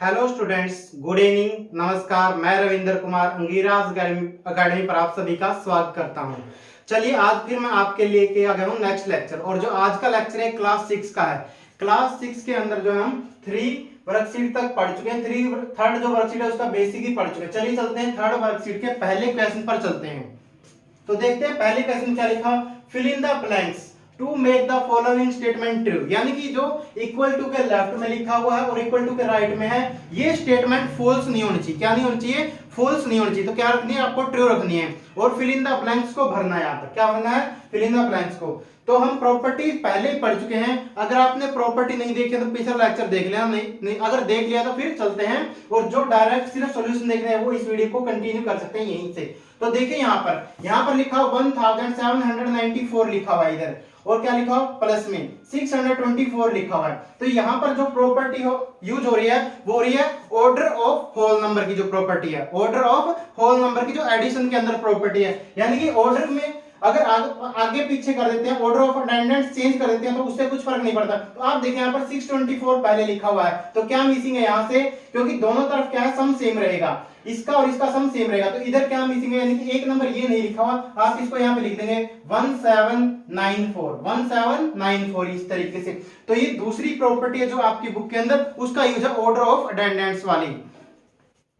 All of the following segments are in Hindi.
हेलो स्टूडेंट्स, गुड इवनिंग, नमस्कार। मैं रविंद्र कुमार अंगीराज अकेडमी पर आप सभी का स्वागत करता हूं। चलिए आज फिर मैं आपके लिए के आ गया हूं नेक्स्ट लेक्चर। और जो आज का लेक्चर है क्लास 6 का है। क्लास 6 के अंदर जो है हम 3 वर्कशीट तक पढ़ चुके हैं। थर्ड जो वर्कशीट है उसका बेसिक ही पढ़ चुके हैं। चलिए चलते हैं थर्ड वर्कशीट के पहले क्वेश्चन पर चलते हैं। तो देखते हैं पहले क्वेश्चन क्या लिखा। Fill in the blanks to make the following statement true. यानी कि जो इक्वल टू के लेफ्ट में लिखा हुआ है और इक्वल टू के राइट में है, ये स्टेटमेंट फॉल्स नहीं होनी चाहिए। क्या नहीं होनी चाहिए? फॉल्स नहीं होनी चाहिए। तो क्या रखनी है? आपको ट्रू रखनी है। और फिल इन द ब्लैंक्स को भरना है। यहाँ पर क्या भरना है? फिल इन द ब्लैंक्स को। तो हम प्रॉपर्टी पहले ही पढ़ चुके हैं। अगर आपने प्रॉपर्टी नहीं देखी तो पिछला लेक्चर देख लिया। नहीं अगर देख लिया तो फिर चलते हैं। और जो डायरेक्ट सिर्फ सॉल्यूशन देखना है वो इस वीडियो को कंटिन्यू कर सकते हैं यहीं से। तो देखिए यहाँ पर लिखा 1794 लिखा हुआ है इधर। और क्या लिखा हो? प्लस में 624 लिखा हुआ है। तो यहाँ पर जो प्रॉपर्टी यूज हो रही है वो हो रही है ऑर्डर ऑफ होल नंबर की जो प्रॉपर्टी है। ऑर्डर ऑफ होल नंबर की जो एडिशन के अंदर प्रॉपर्टी है। यानी कि ऑर्डर में अगर आगे पीछे कर देते हैं, ऑर्डर ऑफ अटेंडेंस चेंज कर देते हैं तो उससे कुछ फर्क नहीं पड़ता। तो आप देखें यहाँ पर 624 पहले लिखा हुआ है। तो क्या मिसिंग है यहाँ से? क्योंकि दोनों तरफ क्या है? सम सेम रहेगा। इसका और इसका सम सेम रहेगा। तो इधर क्या मिसिंग है? यानी कि एक नंबर ये नहीं लिखा हुआ। आप इसको यहाँ पे लिख देंगे 1794 इस तरीके से। तो ये दूसरी प्रॉपर्टी है जो आपकी बुक के अंदर, उसका यूज है ऑर्डर ऑफ अटेंडेंस वाली।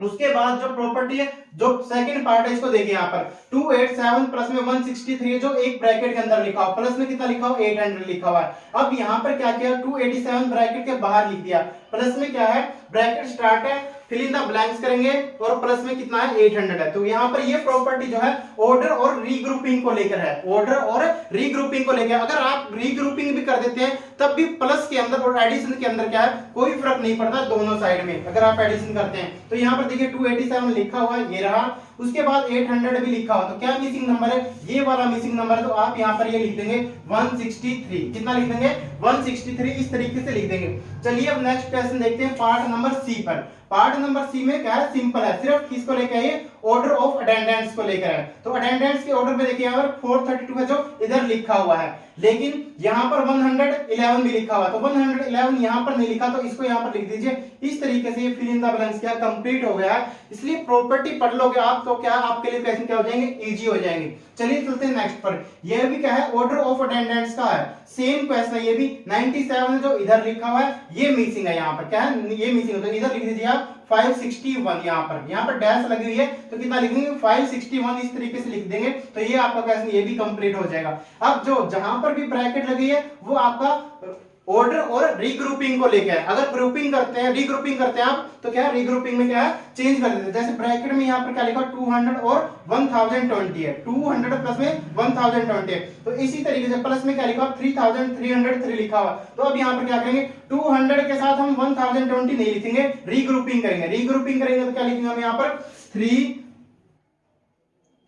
उसके बाद जो प्रॉपर्टी है, जो सेकंड पार्ट है, इसको देखिए यहाँ पर 287 प्लस में 163 जो एक ब्रैकेट के अंदर लिखा हुआ, प्लस में कितना लिखा हुआ? 800 लिखा हुआ है। अब यहाँ पर क्या किया? 287 ब्रैकेट के बाहर लिख दिया। प्लस में क्या है? ब्रैकेट स्टार्ट है, फिल इन द ब्लैंक्स करेंगे और प्लस में कितना है? 800 है। तो यहाँ पर ये प्रॉपर्टी जो है ऑर्डर और रीग्रुपिंग को लेकर है। ऑर्डर और रीग्रुपिंग को लेकर। अगर आप रीग्रुपिंग भी कर देते हैं तब भी प्लस के अंदर और एडिशन के अंदर क्या है? कोई फर्क नहीं पड़ता दोनों साइड में अगर आप एडिशन करते हैं। तो यहाँ पर देखिए 287 लिखा हुआ है, ये रहा। उसके बाद 800 भी लिखा हुआ। तो क्या मिसिंग नंबर है? ये वाला मिसिंग नंबर है। तो आप यहाँ पर ये लिख देंगे 163। कितना लिख देंगे? 163 इस तरीके से लिख देंगे। चलिए अब नेक्स्ट क्वेश्चन देखते हैं पार्ट नंबर सी पर। पार्ट नंबर सी में क्या है? सिंपल है, सिर्फ किसको लेकर है? ऑर्डर ऑफ अटेंडेंस को लेकर है। तो अटेंडेंस के ऑर्डर पे देखिए यहाँ पर 432 है जो इधर लिखा हुआ है, लेकिन यहाँ पर 111 भी लिखा हुआ है। तो 111 यहाँ पर नहीं लिखा, तो इसको यहाँ पर लिख दीजिए। इस तरीके से ये फिल इन द ब्लैंक्स क्या कंप्लीट हो गया है। इसलिए प्रॉपर्टी पढ़ लोगे आप तो क्या आपके लिए क्वेश्चन क्या हो जाएंगे? इजी हो जाएंगे। चलिए चलते हैं नेक्स्ट पर। यह भी क्या है? ऑर्डर ऑफ अटेंडेंस का है। सेम क्वेश्चन है ये भी। 97 जो इधर लिखा हुआ है ये मिसिंग है। यहाँ पर क्या है? ये मिसिंग है। तो इधर लिख दीजिए आप 561। यहाँ पर डैश लगी हुई है तो कितना लिखेंगे? 561 इस तरीके से लिख देंगे। तो ये आपका क्वेश्चन ये भी कंप्लीट हो जाएगा। अब जो जहां पर भी ब्रैकेट लगी है वो आपका ऑर्डर और रीग्रुपिंग को लेकर है। अगर ग्रुपिंग करते हैं, रीग्रुपिंग करते हैं आप, तो क्या रीग्रुपिंग में क्या है? चेंज कर देते हैं। जैसे ब्रैकेट में यहाँ पर क्या लिखा? 200 और 1020 है। 200 प्लस में 1020 है। तो इसी तरीके से प्लस में क्या लिखा? 3303 लिखा हुआ। तो अब यहाँ पर क्या करेंगे? 200 के साथ हम 1020 नहीं लिखेंगे, रीग्रुपिंग करेंगे। रीग्रुपिंग करेंगे तो क्या लिखेंगे हम यहाँ पर?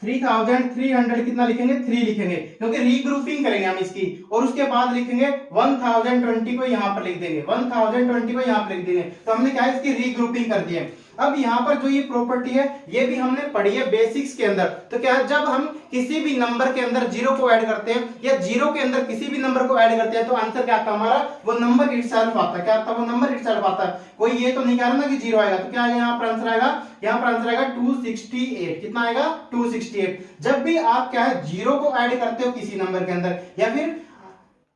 3300 कितना लिखेंगे? 3 लिखेंगे, क्योंकि रीग्रुपिंग करेंगे हम इसकी। और उसके बाद लिखेंगे 1020 को यहाँ पर लिख देंगे। 1020 को यहाँ पर लिख देंगे। तो हमने क्या है? इसकी रीग्रुपिंग कर दी है। अब यहाँ पर जो ये प्रॉपर्टी है ये भी हमने पढ़ी है बेसिक्स के अंदर। तो क्या है? जब हम किसी भी नंबर के अंदर जीरो को ऐड करते हैं या जीरो के अंदर किसी भी नंबर को ऐड करते हैं तो आंसर क्या आता है हमारा? वो नंबर इटसेल्फ आता है। क्या आता है? वो नंबर इटसेल्फ आता है। कोई ये तो नहीं कह रहा ना कि जीरो आएगा। तो क्या आएगा यहाँ पर आंसर? आएगा यहाँ पर आंसर आएगा 268। कितना आएगा? 268। जब भी आप क्या है जीरो को ऐड करते हो किसी नंबर के अंदर या फिर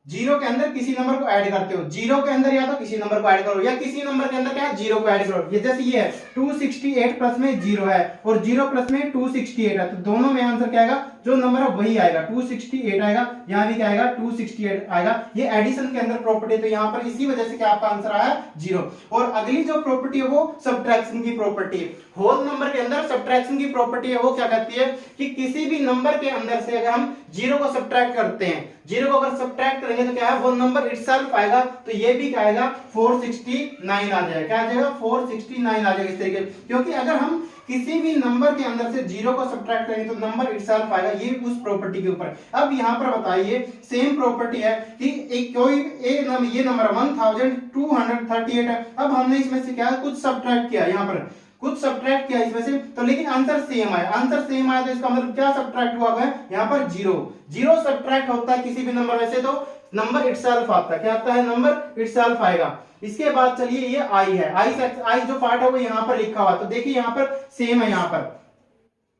जीरो के अंदर किसी नंबर को ऐड करते हो, जीरो के अंदर या तो किसी नंबर को ऐड करो या किसी नंबर के अंदर क्या है? जीरो को ऐड करो। ये जैसे ये है 268 प्लस में जीरो है और जीरो प्लस में 268 है। तो दोनों में आंसर क्या आएगा? जो नंबर है वही आएगा, 268 आएगा। यहाँ भी क्या आएगा? 268 आएगा। ये एडिशन के अंदर प्रॉपर्टी है। तो यहाँ पर इसी वजह से क्या आपका आंसर आया? जीरो। और अगली जो प्रॉपर्टी है वो सब्ट्रैक्शन की प्रॉपर्टी है। होल नंबर के अंदर सब्ट्रैक्शन की प्रॉपर्टी है वो क्या कहती है कि किसी भी नंबर के अंदर से अगर हम जीरो को सब्ट्रैक्ट करते हैं, जीरो को अगर सब्ट्रैक्ट करेंगे तो क्या है? वो नंबर इटसेल्फ आएगा। तो ये भी क्या आएगा? 469 आ जाएगा। क्या आ जाएगा? 469 आ जाएगा इस तरीके। क्योंकि अगर हम किसी भी नंबर के अंदर से जीरो को सब्ट्रैक्ट करेंगे तो नंबर इटसेल्फ आएगा। ये उस प्रॉपर्टी के ऊपर। अब यहाँ पर बताइए सेम प्रॉपर्टी है कि एक कोई ये नंबर 1238 है। अब हमने इसमें से क्या कुछ सब्ट्रैक्ट किया, यहाँ पर कुछ सब्ट्रैक्ट किया इसमें से, तो लेकिन आंसर सेम आया। आंसर सेम आया तो इसका मतलब क्या सब्ट्रैक्ट हुआ है? यहाँ पर जीरो सब्ट्रैक्ट होता है किसी भी नंबर में से तो नंबर इटसेल्फ आता है। क्या आता है? नंबर इटसेल्फ आएगा। इसके बाद चलिए ये आई है, आई जो पार्ट है वो यहाँ पर लिखा हुआ, तो देखिए यहाँ पर सेम है, यहाँ पर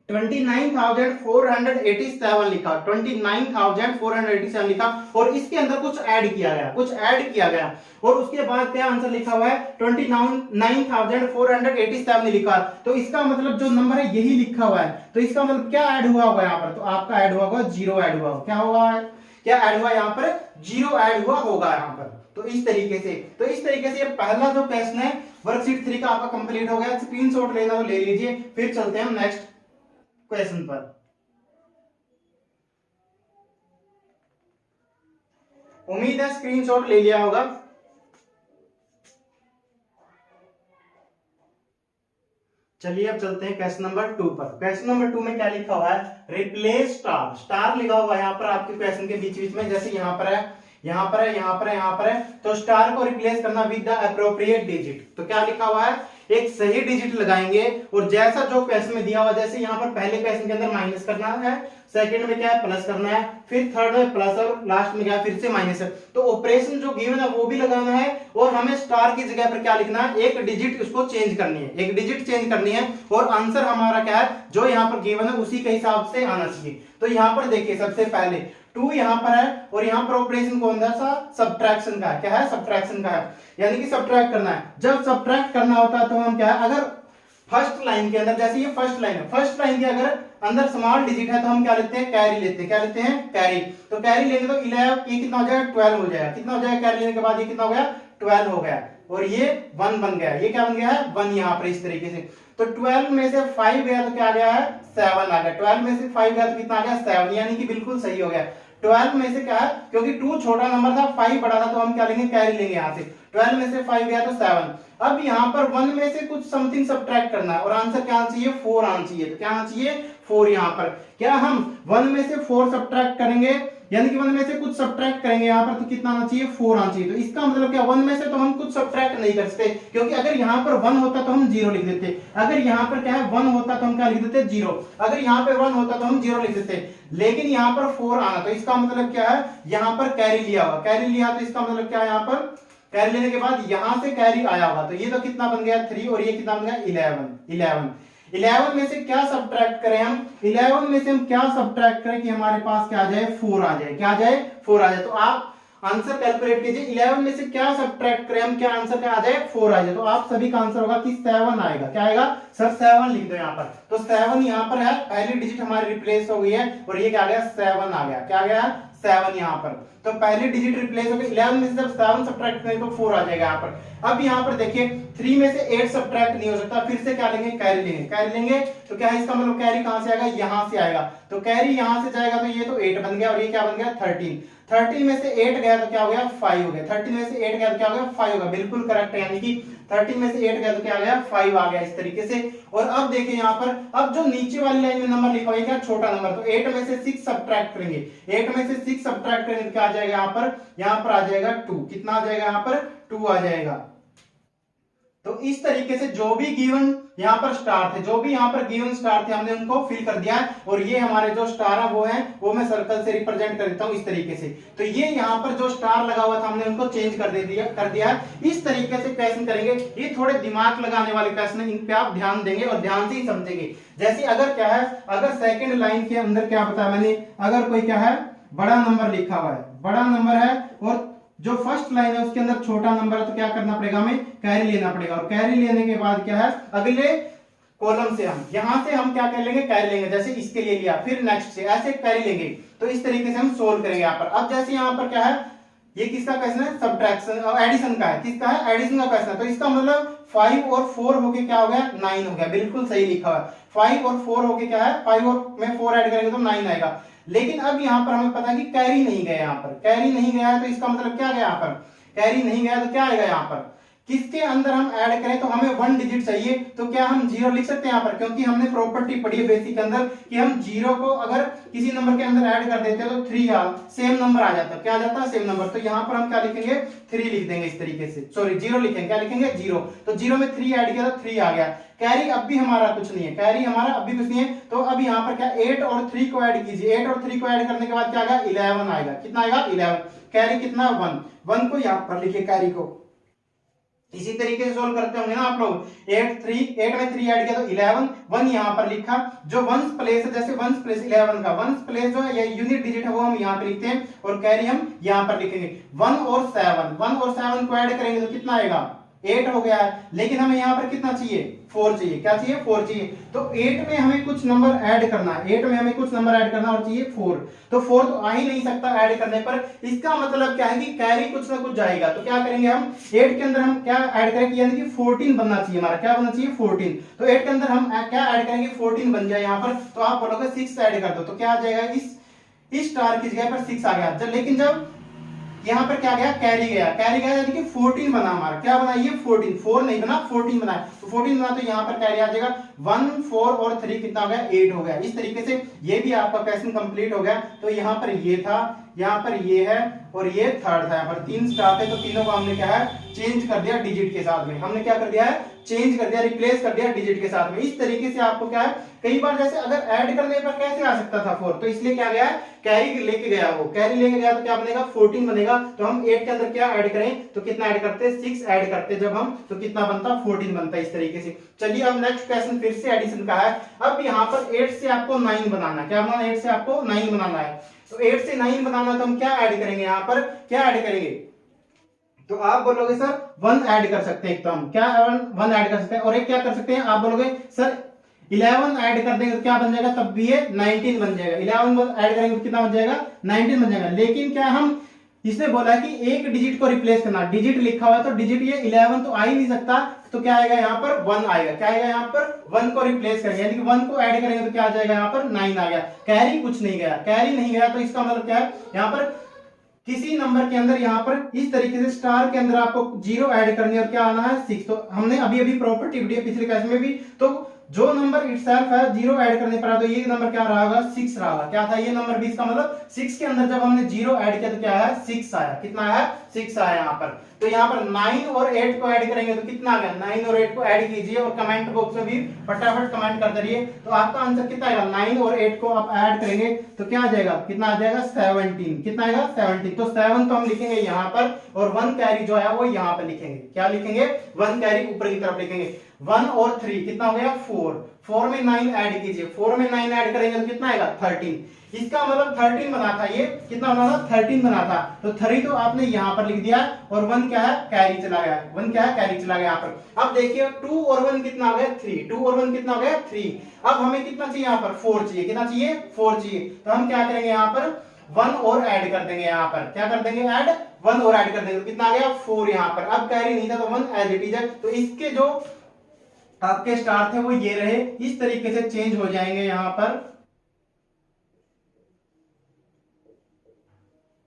29,487 लिखा, 29,487 लिखा, और इसके अंदर कुछ ऐड किया गया, और उसके बाद क्या आंसर लिखा हुआ है 29,487 लिखा। तो इसका मतलब जो नंबर है यही लिखा हुआ है, तो इसका मतलब क्या ऐड हुआ होगा यहाँ पर, तो आपका ऐड हुआ होगा जीरो, ऐड हुआ, क्या हुआ है, क्या ऐड हुआ यहाँ पर, जीरो ऐड हुआ होगा यहाँ पर। तो इस तरीके से ये पहला जो क्वेश्चन है वर्कशीट 3 का आपका कंप्लीट हो गया। स्क्रीनशॉट लेना तो ले लीजिए, फिर चलते हैं हम नेक्स्ट क्वेश्चन पर। उम्मीद है स्क्रीनशॉट ले लिया होगा। चलिए अब चलते हैं क्वेश्चन नंबर 2 पर। क्वेश्चन नंबर 2 में क्या लिखा हुआ है, रिप्लेस स्टार, स्टार लिखा हुआ है यहाँ पर आपके क्वेश्चन के बीच बीच में, जैसे यहाँ पर है, यहाँ पर है, यहाँ पर है, यहाँ पर है, तो स्टार को रिप्लेस करना विद द एप्रोप्रिएट डिजिट। तो क्या लिखा हुआ है, एक सही डिजिट लगाएंगे, और जैसा जो क्वेश्चन में दिया हुआ, जैसे यहाँ पर पहले क्वेश्चन के अंदर माइनस करना है, सेकंड में क्या है प्लस करना है, फिर थर्ड में प्लस, और लास्ट में क्या है फिर से माइनस है। तो ऑपरेशन जो गिवन है वो भी लगाना है, और हमें स्टार की जगह पर क्या लिखना है, एक डिजिट उसको चेंज करनी है, एक डिजिट चेंज करनी है, और आंसर हमारा क्या है जो यहाँ पर गिवन है उसी के हिसाब से आना चाहिए। तो यहाँ पर देखिए सबसे पहले 2 यहाँ पर है, और यहाँ पर ऑपरेशन कौन सा, सब्ट्रैक्शन का है, क्या है, सब्ट्रैक्शन का है, यानी कि सब्ट्रैक्ट करना है। जब सब्ट्रैक्ट करना होता है तो हम क्या है, अगर फर्स्ट लाइन के अंदर, जैसे ये फर्स्ट लाइन है, फर्स्ट लाइन के अगर अंदर स्मॉल डिजिट है तो हम क्या लेते हैं, कैरी लेते हैं, क्या लेते हैं, कैरी। तो कैरी लेंगे तो 11, ये कितना हो जाएगा 12 हो जाएगा, कितना हो जाएगा, कैरी लेने के बाद ये कितना हो गया 12 हो गया, और ये 1 बन गया, ये क्या बन गया है 1 यहाँ पर इस तरीके से। तो 12 में से 5 गया तो क्या आ गया है 7 आ गया, 12 में से 5 गया तो कितना आ गया 7, यानी कि बिल्कुल सही हो गया। 12 में से क्या है, क्योंकि 2 छोटा नंबर था 5 बड़ा था, तो हम क्या लेंगे, कैरी लेंगे यहाँ से। 12 में से 5 गया तो 7। अब यहाँ पर 1 में से कुछ समथिंग सब्ट्रैक्ट करना है, और आंसर क्या आना चाहिए 4 आना चाहिए। तो क्या आना चाहिए 4 यहाँ पर। क्या हम 1 में से 4 सब्ट्रैक्ट करेंगे, यानी कि 1 में से कुछ सब्ट्रैक्ट करेंगे यहाँ पर, तो कितना आना चाहिए 4 आना चाहिए। तो इसका मतलब क्या 1 में से तो हम कुछ सब्ट्रैक्ट नहीं कर सकते, क्योंकि अगर यहाँ पर 1 होता तो हम 0 लिख देते, अगर यहाँ पर क्या है 1 होता तो हम क्या लिख देते 0, अगर यहाँ पर 1 होता तो हम 0 लिख देते, लेकिन यहाँ पर 4 आना, तो इसका मतलब क्या है यहाँ पर कैरी लिया हुआ, कैरी लिया, तो इसका मतलब क्या है यहाँ पर कैरी लेने के बाद यहां से कैरी आया होगा, तो ये तो कितना बन गया 3, और ये कितना बन गया 11 में से क्या सब्ट्रैक्ट करें हम, 11 में से हम क्या सब्ट्रैक्ट करें कि हमारे पास क्या आ जाए 4 आ जाए, क्या आ जाए 4 आ जाए। तो आप आंसर कैलकुलेट कीजिए, 11 में से क्या सब्ट्रैक्ट करें हम, क्या आंसर क्या आ जाए 4 आ जाए। तो आप सभी का आंसर होगा कि 7 आएगा, क्या आएगा सर 7 लिख दो यहाँ पर। तो 7 यहाँ पर है, पहली डिजिट हमारी रिप्लेस हो गई है, और ये क्या आ गया 7 आ गया, क्या आ गया 7 यहाँ पर। तो पहली डिजिट रिप्लेस हो गई, 11 में से जब 7 सब्ट्रैक्ट करें तो 4 आ जाएगा यहाँ पर। अब यहाँ पर देखिए 3 में से 8 सब्ट्रैक्ट नहीं हो सकता, फिर से क्या लेंगे कैरी लेंगे, कैरी लेंगे, तो क्या है इसका मतलब कैरी कहां से आएगा, यहाँ से आएगा, तो कैरी यहाँ से जाएगा, तो ये तो 8 बन गया, और ये क्या बन गया 13, 13 में से 8 गया तो क्या हो गया 5 हो गया, 13 में से 8 गया तो क्या हो गया 5 होगा, बिल्कुल करेक्ट है, यानी कि 13 में से 8 गया तो क्या आ गया 5 आ गया इस तरीके से। और अब देखिए यहाँ पर, अब जो नीचे वाली लाइन में नंबर लिखा हुआ है क्या छोटा नंबर, तो 8 में से 6 सब्ट्रैक्ट करेंगे, 8 में से 6 सब्ट्रैक्ट करेंगे तो क्या आ जाएगा यहाँ पर आ जाएगा 2, कितना आ जाएगा यहाँ पर 2 आ जाएगा। तो इस तरीके से जो भी गिवन यहाँ पर स्टार थे, जो भी यहाँ पर गिवन स्टार थे, हमने उनको फिल कर दिया है, और ये हमारे जो स्टार है वो मैं सर्कल से रिप्रेजेंट कर देता हूँ इस तरीके से। तो ये यहाँ पर जो स्टार लगा हुआ था हमने उनको चेंज कर दिया है। इस तरीके से क्वेश्चन करेंगे, ये थोड़े दिमाग लगाने वाले क्वेश्चन, इन पे आप ध्यान देंगे और ध्यान से ही समझेंगे। जैसे अगर क्या है, अगर सेकेंड लाइन के अंदर क्या बताया मैंने, अगर कोई क्या है बड़ा नंबर लिखा हुआ है, बड़ा नंबर है, और जो फर्स्ट लाइन है उसके अंदर छोटा नंबर है, तो क्या करना पड़ेगा हमें कैरी लेना पड़ेगा, और कैरी लेने के बाद क्या है अगले कॉलम से हम यहां से हम क्या कर लेंगे कैरी लेंगे, जैसे इसके लिए लिया, फिर नेक्स्ट से ऐसे कैरी लेंगे। तो इस तरीके से हम सोल्व करेंगे यहाँ पर। अब जैसे यहाँ पर क्या है, ये किसका क्वेश्चन है सब्ट्रैक्शन और एडिशन का है, किसका है एडिशन का क्वेश्चन है, तो इसका मतलब 5 और 4 होके क्या हो गया 9 हो गया, बिल्कुल सही लिखा हुआ है। 5 और 4 होके क्या है 5 और में 4 ऐड करेंगे तो 9 आएगा। लेकिन अब यहाँ पर हमें पता है कि कैरी नहीं गया, यहाँ पर कैरी नहीं गया है, तो इसका मतलब क्या गया यहाँ पर कैरी नहीं गया, तो क्या आएगा यहाँ पर किसके अंदर हम ऐड करें, तो हमें 1 डिजिट चाहिए, तो क्या हम 0 लिख सकते हैं यहाँ पर, क्योंकि हमने प्रॉपर्टी पढ़ी है बेसिक के अंदर कि हम 0 को अगर किसी नंबर के अंदर ऐड कर देते हैं तो 3 सेम नंबर आ जाता है, क्या आ जाता है सेम नंबर। तो यहाँ पर हम क्या लिखेंगे 3 लिख देंगे इस तरीके से, सॉरी 0 लिखेंगे, क्या लिखेंगे 0। तो 0 में 3 ऐड किया तो 3 आ गया। कैरी अब भी हमारा कुछ नहीं है, कैरी हमारा अब भी कुछ नहीं है, तो अब यहाँ पर क्या 8 और 3 को ऐड कीजिए, 8 और 3 को ऐड करने के बाद क्या आएगा 11 आएगा, कितना आएगा 11। कैरी कितना 1 को यहाँ पर लिखिए कैरी को, इसी तरीके से सोल्व करते होंगे ना आप लोग। 8 में 3 ऐड किया तो 11, 1 यहाँ पर लिखा, जो वंस प्लेस है, जैसे वंस प्लेस 11 का वंस प्लेस जो है या यूनिट डिजिट है वो हम यहाँ पे लिखते हैं, और कैरी हम यहाँ पर लिखेंगे। 1 और 7 को ऐड करेंगे तो कितना आएगा, 8 हो गया है, लेकिन हमें यहाँ पर कितना चाहिए, 4 चाहिए। क्या चाहिए, 4 चाहिए। तो 8 में हमें कुछ नंबर ऐड करना है, 8 में हमें कुछ नंबर ऐड करना और चाहिए 4। तो 4 तो आ ही नहीं सकता ऐड करने पर, इसका मतलब क्या है कि कैरी कुछ ना कुछ जाएगा। तो क्या करेंगे हम, 8 के अंदर हम क्या ऐड करेंगे, यानी कि 14 बनना चाहिए हमारा, क्या बनना चाहिए, 14। तो 8 के अंदर हम क्या ऐड करेंगे, 14 बन जाए यहाँ पर। तो आप बोलोगे 6 ऐड कर दो, तो क्या आ जाएगा, इस स्टार की जगह पर 6 आ गया। लेकिन जब यहाँ पर क्या गया, कैरी गया, यानी कि 14 बना हमारा, क्या बना ये 14, 4 नहीं बना, 14 बना। तो 14 बना तो यहाँ पर कैरी आ जाएगा 1, 4 और 3 कितना हो गया, 8 हो गया। इस तरीके से ये भी आपका क्वेश्चन कंप्लीट हो गया। तो यहाँ पर ये था, यहाँ पर ये है और ये थर्ड था। यहाँ पर 3 स्टार थे, तो तीनों को हमने क्या है, चेंज कर दिया डिजिट के साथ में। हमने क्या कर दिया है, चेंज कर दिया, रिप्लेस कर दिया डिजिट के साथ में। इस तरीके से आपको क्या है, कई बार जैसे अगर ऐड करने पर कैसे आ सकता था 4, तो इसलिए क्या गया है, कैरी लेके गया, वो कैरी लेके गया तो क्या बनेगा, 14 बनेगा। तो हम 8 के अंदर क्या ऐड करें, तो कितना ऐड करते, 6 ऐड करते जब हम, तो कितना बनता, 14 बनता। इस तरीके से। चलिए अब नेक्स्ट क्वेश्चन फिर से एडिशन का है। अब यहाँ पर 8 से आपको 9 बनाना, क्या बनाना, 8 से आपको 9 बनाना है। तो 8 से 9 बनाना, तो हम क्या ऐड करेंगे, यहाँ पर क्या ऐड करेंगे, तो आप बोलोगे सर 1 ऐड कर सकते हैं, एक तो हम क्या 1 ऐड कर सकते हैं, और एक क्या कर सकते हैं, आप बोलोगे सर 11 ऐड कर देंगे तो क्या बन जाएगा, तब भी ये 19 बन जाएगा। 11 ऐड करेंगे तो कितना बन जाएगा, 19 बन जाएगा। लेकिन क्या हम, इसने बोला है कि एक डिजिट को रिप्लेस करना, डिजिट लिखा हुआ है तो डिजिट ये 11 तो आ ही नहीं सकता, तो क्या आएगा यहाँ पर 1 आएगा। क्या आएगा यहाँ पर, 1 को रिप्लेस करेंगे, यानी कि 1 को ऐड करेंगे तो क्या आ जाएगा, यहाँ पर 9 आ गया। कैरी कुछ नहीं गया, कैरी नहीं गया, तो इसका मतलब क्या है, यहाँ पर किसी नंबर के अंदर यहाँ पर इस तरीके से स्टार के अंदर आपको 0 ऐड करनी है और क्या आना है, 6। तो हमने अभी प्रॉपर्टी वीडियो पिछले क्लास में भी, तो जो नंबर इटसेल्फ है 0 ऐड करने पर, तो ये नंबर क्या रहा होगा, 6 रहा होगा। क्या था ये नंबर भी, इसका मतलब 6 के अंदर जब हमने 0 ऐड किया तो क्या है, 6 आया। कितना आया, 6 आया यहाँ पर। तो यहाँ पर 9 और 8 को ऐड करेंगे तो कितना आ गया, 9 और 8 को ऐड कीजिए और कमेंट बॉक्स में भी फटाफट कमेंट कर दीजिए। तो आपका आंसर कितना आएगा, 9 और 8 को आप ऐड करेंगे तो क्या आ जाएगा, कितना आ जाएगा, 17। कितना आएगा, 17। तो 7 तो हम लिखेंगे यहाँ पर, और 1 कैरी जो है वो यहाँ पर लिखेंगे। क्या लिखेंगे, 1 कैरी ऊपर की तरफ लिखेंगे। 1 और 3 कितना हो गया, 4 में 9 ऐड कीजिए, 4 में 9 ऐड करेंगे तो कितना आएगा, 13। इसका मतलब 13 बना था, ये कितना बना था, 13 बना था। तो 3 तो आपने यहाँ पर लिख दिया, और 1 क्या है, कैरी चला गया। 1 क्या है, कैरी चला गया यहाँ पर। अब देखिए 2 और 1 कितना हो गया, 3। 2 और 1 कितना हो गया, 3। अब हमें कितना चाहिए यहाँ पर, 4 चाहिए। कितना चाहिए, 4 चाहिए। तो हम क्या करेंगे यहाँ पर, 1 और ऐड कर देंगे। यहाँ पर क्या कर देंगे, ऐड 1 और ऐड कर देंगे तो कितना आ गया, 4 यहाँ पर। अब कैरी नहीं था तो 1 एज इट इज है। तो इसके जो आपके स्टार थे वो ये रहे, इस तरीके से चेंज हो जाएंगे यहाँ पर,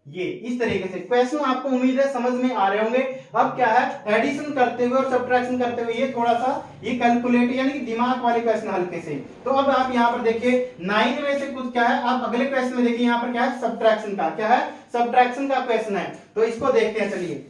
ये इस तरीके से। क्वेश्चन आपको उम्मीद है समझ में आ रहे होंगे। अब क्या है, एडिशन करते हुए और सब्ट्रैक्शन करते हुए ये थोड़ा सा ये कैलकुलेट यानी कि दिमाग वाले क्वेश्चन हल्के से। तो अब आप यहाँ पर देखिए 9 में से कुछ क्या है, आप अगले क्वेश्चन में देखिए यहाँ पर क्या है, सब्ट्रैक्शन का। क्या है, सब्ट्रैक्शन का क्वेश्चन है। तो इसको देखते हैं, चलिए।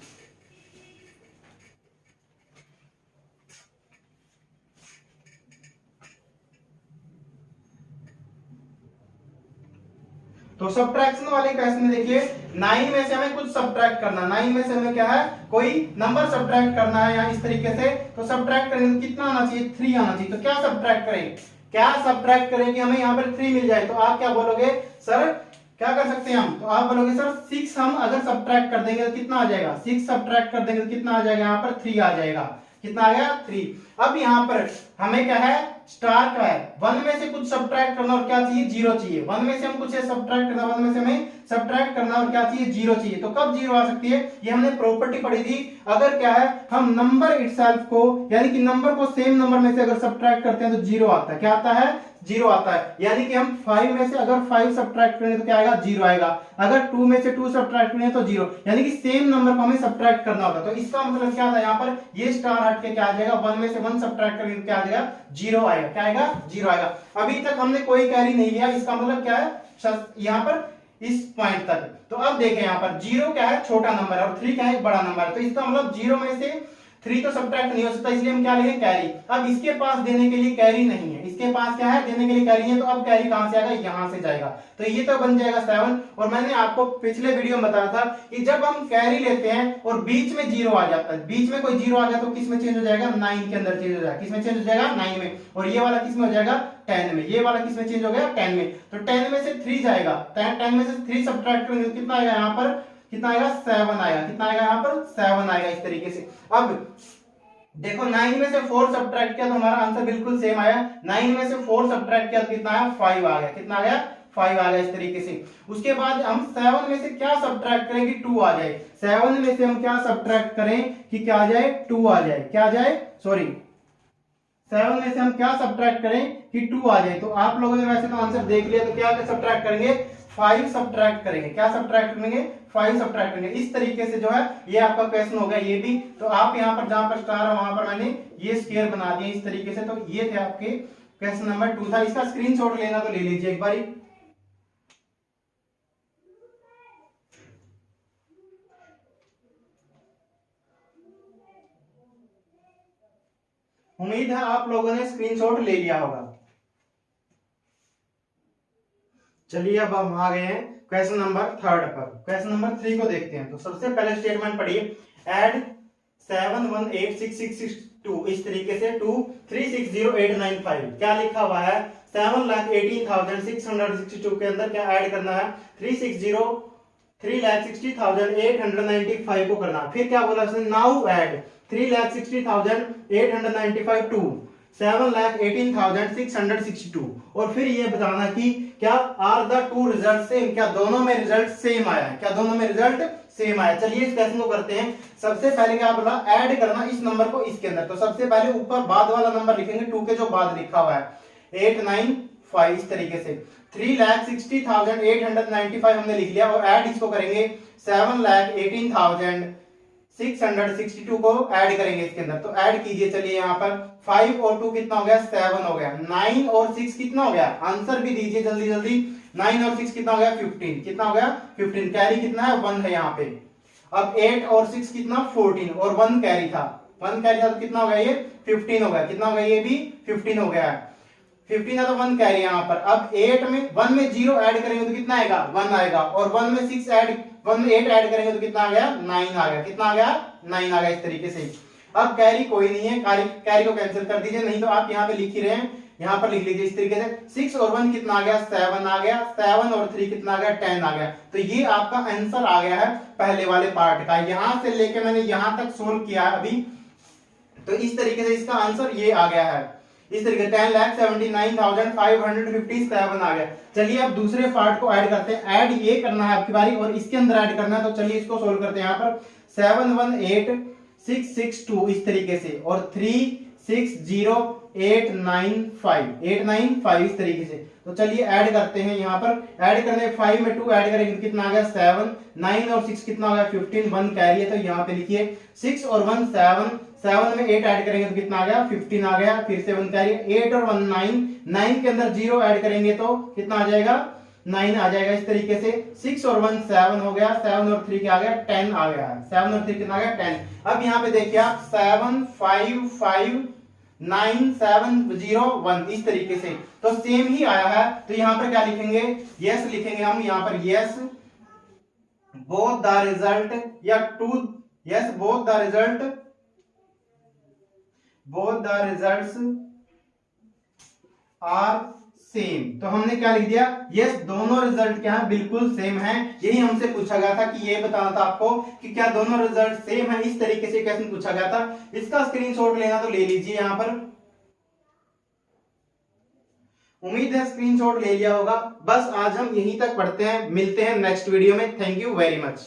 तो सब्ट्रैक्शन वाले क्वेश्चन में देखिए 9 में से हमें कुछ सब्ट्रैक्ट करना। 9 में से हमें क्या है, कोई नंबर सब्ट्रैक्ट करना है, या इस तरीके से। तो सब्ट्रैक्ट करेंगे तो कितना आना चाहिए, 3 आना चाहिए। तो क्या सब्ट्रैक्ट करें, क्या सब्ट्रैक्ट करें कि हमें यहाँ पर 3 मिल जाए। तो आप क्या बोलोगे, सर क्या कर सकते हैं हम, तो आप बोलोगे सर 6 हम अगर सब्ट्रैक्ट कर देंगे तो कितना आ जाएगा, 6 सब्ट्रैक्ट कर देंगे तो कितना आ जाएगा, यहाँ पर 3 आ जाएगा। कितना आ गया, 3। अब यहाँ पर हमें क्या है, स्टार का है, 1 में से कुछ सब्ट्रैक्ट करना और क्या चाहिए, 0 चाहिए। 1 में से हम कुछ सब्ट्रैक्ट करना, 1 में से हमें सब्ट्रैक्ट करना और क्या चाहिए, 0 चाहिए। तो कब 0 आ सकती है, ये हमने प्रॉपर्टी पढ़ी थी। अगर क्या है, हम नंबर इटसेल्फ को यानी कि नंबर को सेम नंबर में से अगर सब्ट्रैक्ट करते हैं तो 0 आता है। क्या आता है, 0 आता है। यानी कि हम 5 में से अगर 5 सब्ट्रैक्ट करेंगे तो क्या आएगा, 0 आएगा। अगर 2 में से 2 सब्ट्रैक्ट करेंगे तो 0, यानी कि सेम नंबर को हमें सब्ट्रैक्ट करना होगा। तो इसका मतलब क्या था, यहाँ पर ये स्टार हट के क्या आ जाएगा, 1 में से 1 सब्ट्रैक्ट करेंगे तो क्या आ जाएगा, 0 आएगा। क्या आएगा, 0 आएगा। अभी तक हमने कोई कैरी नहीं लिया, इसका मतलब क्या है, यहाँ पर इस पॉइंट तक। तो अब देखें यहाँ पर 0 क्या है, छोटा नंबर है, और 3 क्या है, बड़ा नंबर है। तो इसका मतलब 0 में से 3 तो सब्ट्रैक्ट नहीं हो सकता, इसलिए हम क्या लेंगे कैरी। अब इसके पास देने के लिए कैरी नहीं है, इसके पास क्या है देने के लिए कैरी है, तो अब कैरी कहां से आएगा, यहां से जाएगा, तो ये तो बन जाएगा 7। और मैंने आपको पिछले वीडियो में बताया था कि जब हम कैरी लेते हैं और बीच में 0 आ जाता है, बीच में कोई 0 आ गया तो किस में चेंज हो जाएगा, 9 के अंदर चेंज हो जाएगा, किस में चेंज हो जाएगा, 9 में। और ये वाला किस में हो जाएगा, 10 में। ये वाला किस में चेंज हो गया, 10 में। तो 10 में से 3 जाएगा, 10 में से 3 सब्ट्रैक्ट करेंगे तो कितना आएगा यहाँ पर, कितना आएगा, 7 आएगा। कितना आएगा यहाँ पर, 7 आएगा इस तरीके से। अब देखो 9 में से 4 सब्ट्रैक्ट किया तो हमारा आंसर बिल्कुल सेम आया। 9 में से 4 सब्ट्रैक्ट किया तो कितना आया, 5 आ गया। कितना आ गया, 5 आ गया इस तरीके से। उसके बाद हम 7 में से क्या सब्ट्रैक्ट करें कि 2 आ जाए। 7 में से हम क्या सब्ट्रैक्ट करें कि क्या आ जाए, 2 आ जाए। क्या आ जाए, सॉरी 7 में से हम क्या सब्ट्रैक्ट करें कि 2 आ जाए। तो आप लोगों ने वैसे तो आंसर देख लिया, तो क्या सब्ट्रैक्ट करेंगे, 5 सब्ट्रैक्ट करेंगे। क्या सब्ट्रैक्ट करेंगे, 5 सब्ट्रैक्ट करेंगे। इस तरीके से जो है ये आपका क्वेश्चन हो गया ये भी। तो आप यहाँ पर जहां पर स्टार है वहां पर मैंने ये स्क्वायर बना दिए इस तरीके से। तो ये थे आपके क्वेश्चन नंबर 2 था। इसका स्क्रीनशॉट लेना तो ले लीजिए एक बारी। उम्मीद है आप लोगों ने स्क्रीनशॉट ले लिया होगा। चलिए अब हम आ गए हैं क्वेश्चन नंबर 3 पर। क्वेश्चन नंबर 3 को देखते हैं। तो सबसे पहले स्टेटमेंट पढ़िए, ऐड 7186662 इस तरीके से टू 360895। क्या लिखा हुआ है, 7,18,662 के अंदर क्या ऐड करना है, 3,60,895 को करना। फिर क्या बोला उसने, नाउ ऐड 3,60,895 टू 7,18,662। और फिर ये बताना कि क्या are the two result same, क्या दोनों में रिजल्ट सेम आया है, क्या दोनों में रिजल्ट सेम आया। चलिए इस क्वेश्चन को करते हैं। सबसे पहले क्या बोला, ऐड करना इस नंबर को इसके अंदर। तो सबसे पहले ऊपर बाद वाला नंबर लिखेंगे, 2 के जो बाद लिखा हुआ है 895 इस तरीके से। 3,60,895 हमने लिख लिया और ऐड इसको करेंगे 7,18,662 को ऐड करेंगे इसके अंदर। तो ऐड कीजिए, चलिए यहाँ पर 5 और 2 कितना हो गया, 7 हो गया। 9 और 6 कितना हो गया, आंसर भी दीजिए जल्दी जल्दी। 9 और 6 कितना हो गया, 15। कितना हो गया, 15। कैरी कितना है, 1 है यहाँ पे। अब 8 और 6 कितना, 14 और 1 कैरी था, 1 कैरी था तो कितना हो गया, ये 15 हो गया। कितना हो गया, ये भी 15 हो गया है। 15 है तो 1 कैरी यहाँ पर। अब 8 में 1 में 0 ऐड करेंगे तो कितना आएगा, 1 आएगा। और 1 में 8 ऐड करेंगे तो कितना आ गया, 9 आ गया। कितना आ गया, 9 आ गया इस तरीके से। अब कैरी कोई नहीं है, कैरी को कैंसिल कर दीजिए, नहीं तो आप यहाँ पे लिख ही रहे हैं, यहाँ पर लिख लीजिए इस तरीके से। 6 और 1 कितना आ गया, 7 आ गया। 7 और 3 कितना आ गया, 10 आ गया। तो ये आपका आंसर आ गया है पहले वाले पार्ट का। यहां से लेके मैंने यहां तक सोल्व किया है अभी, तो इस तरीके से इसका आंसर ये आ गया है इस तरीके 10,79,557 आ गया। चलिए अब दूसरे पार्ट को ऐड करते हैं। ऐड ये करना है आपकी बारी और इसके अंदर ऐड करना है। तो चलिए इसको सोल्व करते हैं। यहाँ पर 7,18,662 इस तरीके से और 3,60,895 इस तरीके से। तो चलिए ऐड करते हैं। यहाँ पर ऐड करने 5 में 2 ऐड करेंगे तो कितना आ गया, 7। 9 और 6 कितना आ गया, 15। 1 कैरी है तो यहाँ पे लिखिए 6 और 1 7। 7 में 8 ऐड करेंगे तो कितना आ गया, 15 आ गया। फिर से 1 कैरी, 8 और 1 9। 9 के अंदर 0 ऐड करेंगे तो कितना आ जाएगा, 9 आ जाएगा इस तरीके से। 6 और 1 7 हो गया। 7 और 3 क्या आ गया, 10 आ गया। 7 और 3 कितना आ गया, 10। अब यहाँ पे देखिए आप 7 5 5 9 7 0 1 इस तरीके से। तो सेम ही आया है। तो यहाँ पर क्या लिखेंगे, यस लिखेंगे हम यहाँ पर। यस बोथ द रिजल्ट या टू, yes both the results are same. तो हमने क्या लिख दिया, यस दोनों रिजल्ट क्या है, बिल्कुल सेम है। यही हमसे पूछा गया था कि ये बताना था आपको कि क्या दोनों रिजल्ट सेम है। इस तरीके से क्वेश्चन पूछा गया था। इसका स्क्रीनशॉट लेना तो ले लीजिए यहां पर। उम्मीद है स्क्रीनशॉट ले लिया होगा। बस आज हम यहीं तक पढ़ते हैं, मिलते हैं नेक्स्ट वीडियो में। Thank you very much.